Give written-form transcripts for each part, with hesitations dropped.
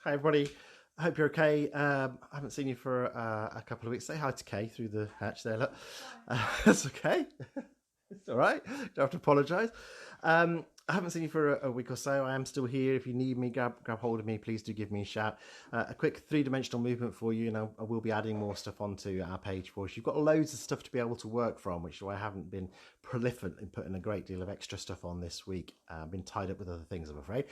Hi everybody, I hope you're okay. I haven't seen you for a couple of weeks. Say hi to Kay through the hatch there, look. That's okay. It's all right. Don't have to apologise. I haven't seen you for a week or so. I am still here. If you need me, grab hold of me. Please do give me a shout. A quick three-dimensional movement for you, and I will be adding more stuff onto our page for us. You've got loads of stuff to be able to work from, which is why I haven't been prolific in putting a great deal of extra stuff on this week. I've been tied up with other things, I'm afraid.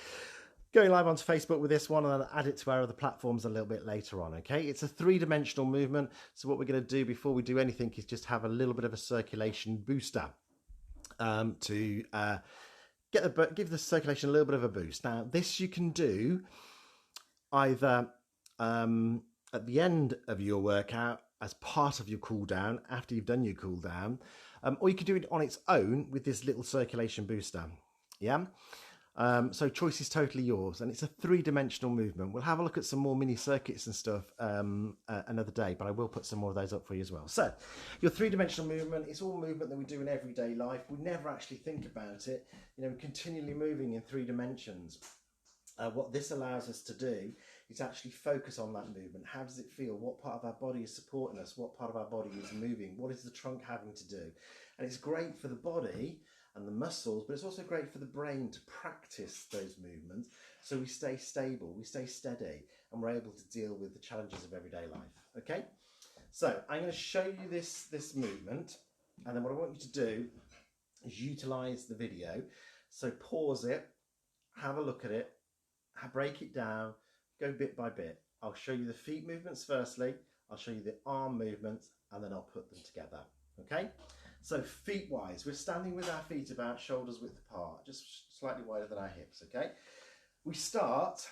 Going live onto Facebook with this one, and then add it to our other platforms a little bit later on. Okay, it's a three-dimensional movement. So what we're going to do before we do anything is just have a little bit of a circulation booster to give the circulation a little bit of a boost. Now, this you can do either at the end of your workout as part of your cool down after you've done your cool down, or you can do it on its own with this little circulation booster. Yeah. So choice is totally yours, and it's a three-dimensional movement. We'll have a look at some more mini circuits and stuff another day, but I will put some more of those up for you as well. So your three-dimensional movement, it's all movement that we do in everyday life. We never actually think about it. You know, we're continually moving in three dimensions. What this allows us to do is actually focus on that movement. How does it feel? What part of our body is supporting us? What part of our body is moving? What is the trunk having to do? And it's great for the body and the muscles, but it's also great for the brain to practice those movements so we stay stable, we stay steady, and we're able to deal with the challenges of everyday life. Okay, so I'm going to show you this movement, and then what I want you to do is utilize the video. So pause it, have a look at it, break it down, go bit by bit. I'll show you the feet movements firstly, I'll show you the arm movements, and then I'll put them together. Okay, so feet wise, we're standing with our feet about shoulders width apart, just slightly wider than our hips. Okay, we start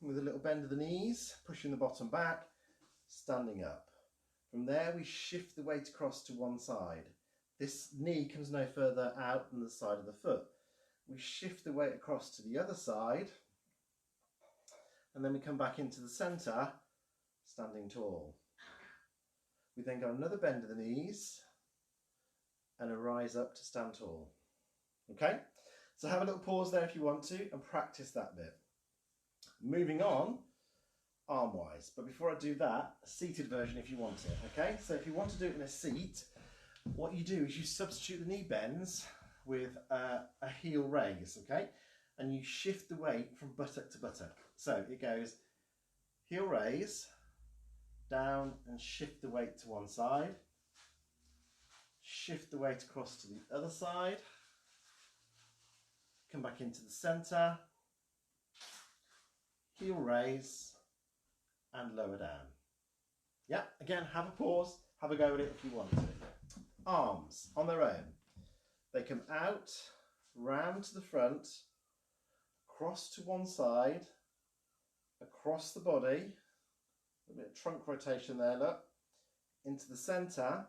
with a little bend of the knees, pushing the bottom back, standing up. From there we shift the weight across to one side. This knee comes no further out than the side of the foot. We shift the weight across to the other side, and then we come back into the centre, standing tall. We then got another bend of the knees and a rise up to stand tall. Okay, so have a little pause there if you want to and practice that bit. Moving on, arm wise, but before I do that, a seated version if you want it. Okay, so if you want to do it in a seat, what you do is you substitute the knee bends with a heel raise. Okay, and you shift the weight from buttock to buttock. So it goes heel raise, down, and shift the weight to one side, shift the weight across to the other side, come back into the centre, heel raise, and lower down. Yeah, again, have a pause, have a go at it if you want to. Arms on their own. They come out, round to the front, across to one side, across the body, a bit of trunk rotation there, look, into the centre,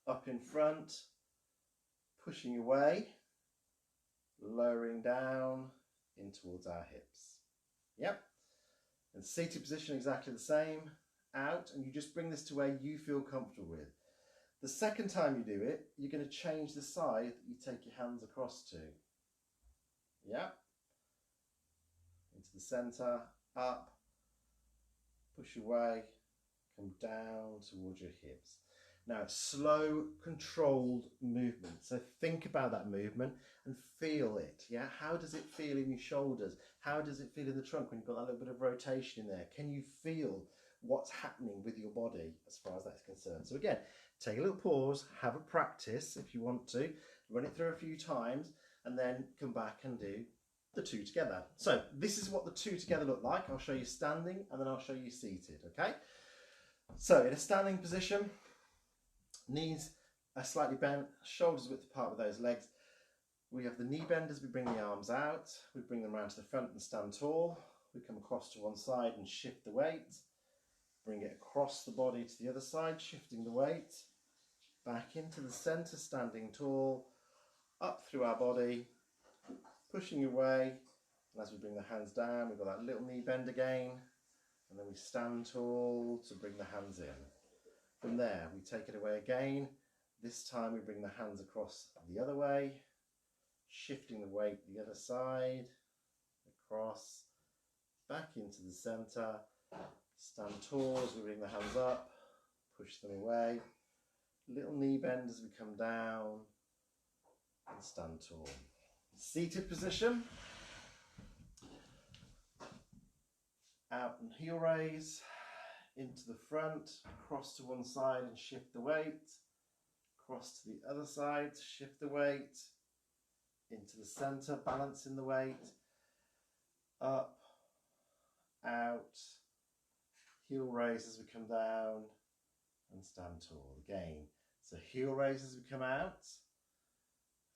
up in front, pushing away, lowering down in towards our hips. Yep. And seated position exactly the same, out, and you just bring this to where you feel comfortable with. The second time you do it, you're going to change the side that you take your hands across to. Yep. Into the centre, up, push away, come down towards your hips. Now, slow, controlled movement. So think about that movement and feel it. Yeah, how does it feel in your shoulders? How does it feel in the trunk when you've got that little bit of rotation in there? Can you feel what's happening with your body as far as that's concerned? So again, take a little pause, have a practice if you want to, run it through a few times, and then come back and do the two together. So this is what the two together look like. I'll show you standing and then I'll show you seated. Okay, so in a standing position, knees are slightly bent, shoulders width apart with those legs. We have the knee bend as we bring the arms out. We bring them around to the front and stand tall. We come across to one side and shift the weight. Bring it across the body to the other side, shifting the weight. Back into the centre, standing tall. Up through our body, pushing away. And as we bring the hands down, we've got that little knee bend again. And then we stand tall to bring the hands in. From there, we take it away again. This time we bring the hands across the other way, shifting the weight the other side, across, back into the center, stand tall as we bring the hands up, push them away, little knee bend as we come down, and stand tall. Seated position, out and heel raise, into the front, cross to one side and shift the weight, cross to the other side, shift the weight, into the center, balancing the weight, up, out, heel raise as we come down, and stand tall again. So heel raise as we come out,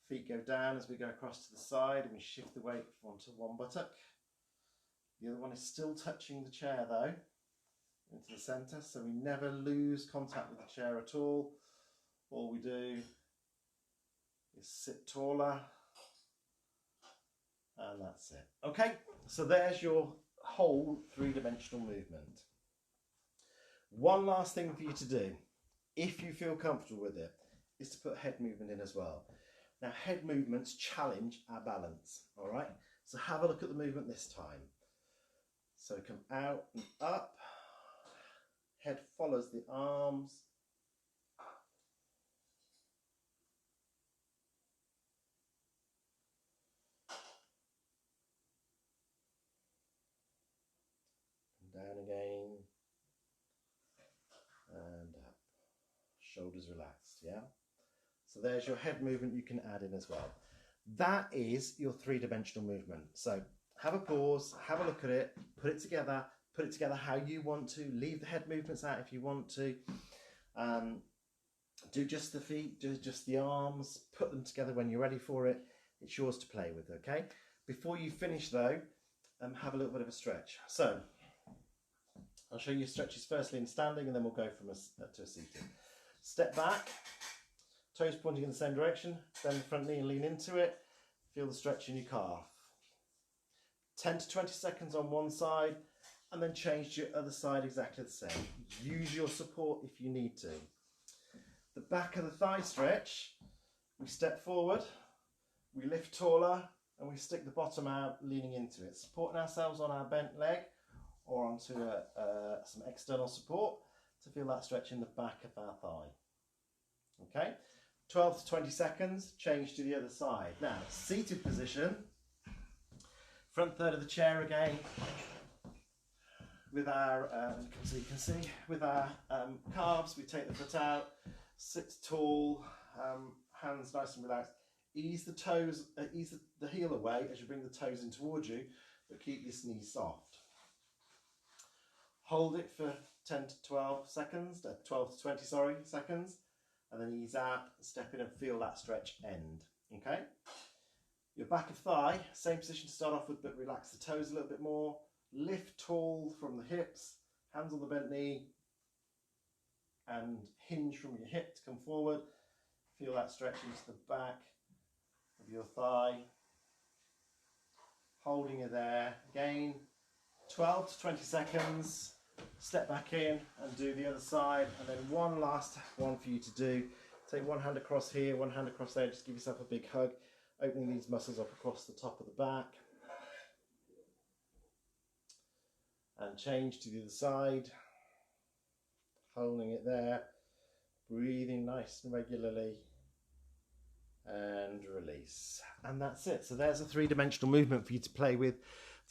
feet go down as we go across to the side, and we shift the weight onto one buttock. The other one is still touching the chair though, into the center, so we never lose contact with the chair at all. All we do is sit taller, and that's it. Okay, so there's your whole three-dimensional movement. One last thing for you to do, if you feel comfortable with it, is to put head movement in as well. Now, head movements challenge our balance, all right? So have a look at the movement this time. So come out and up, head follows the arms, and down again, and up, shoulders relaxed, yeah? So there's your head movement you can add in as well. That is your three-dimensional movement. So have a pause, have a look at it, put it together how you want to, leave the head movements out if you want to, do just the feet, do just the arms, put them together when you're ready for it. It's yours to play with, okay? Before you finish though, have a little bit of a stretch. So I'll show you stretches firstly in standing, and then we'll go from to a seated. Step back, toes pointing in the same direction, bend the front knee and lean into it. Feel the stretch in your calf. 10 to 20 seconds on one side, and then change to your other side exactly the same. Use your support if you need to. The back of the thigh stretch, we step forward, we lift taller, and we stick the bottom out, leaning into it, supporting ourselves on our bent leg or onto some external support to feel that stretch in the back of our thigh. Okay, 12 to 20 seconds, change to the other side. Now, seated position, front third of the chair again, with our, so you can see, with our calves, we take the foot out, sit tall, hands nice and relaxed. Ease the toes, ease the heel away as you bring the toes in towards you, but keep this knee soft. Hold it for 10 to 12 seconds, 12 to 20, sorry, seconds, and then ease out, step in and feel that stretch end, okay? Your back of thigh, same position to start off with, but relax the toes a little bit more. Lift tall from the hips, hands on the bent knee, and hinge from your hip to come forward. Feel that stretch into the back of your thigh. Holding it there. Again, 12 to 20 seconds. Step back in and do the other side. And then one last one for you to do. Take one hand across here, one hand across there. Just give yourself a big hug. Opening these muscles up across the top of the back. And change to the other side, holding it there, breathing nice and regularly, and release. And that's it. So there's a three-dimensional movement for you to play with,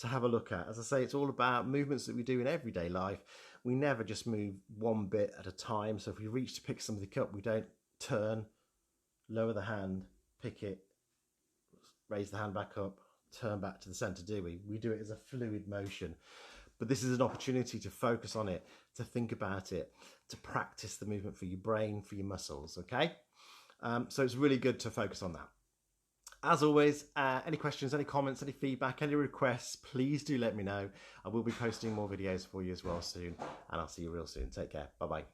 to have a look at. As I say, it's all about movements that we do in everyday life. We never just move one bit at a time. So if we reach to pick something up, we don't turn, lower the hand, pick it, raise the hand back up, turn back to the center, do we? We do it as a fluid motion. But this is an opportunity to focus on it, to think about it, to practice the movement for your brain, for your muscles, okay? So it's really good to focus on that. As always, any questions, any comments, any feedback, any requests, please do let me know. I will be posting more videos for you as well soon, and I'll see you real soon. Take care. Bye-bye.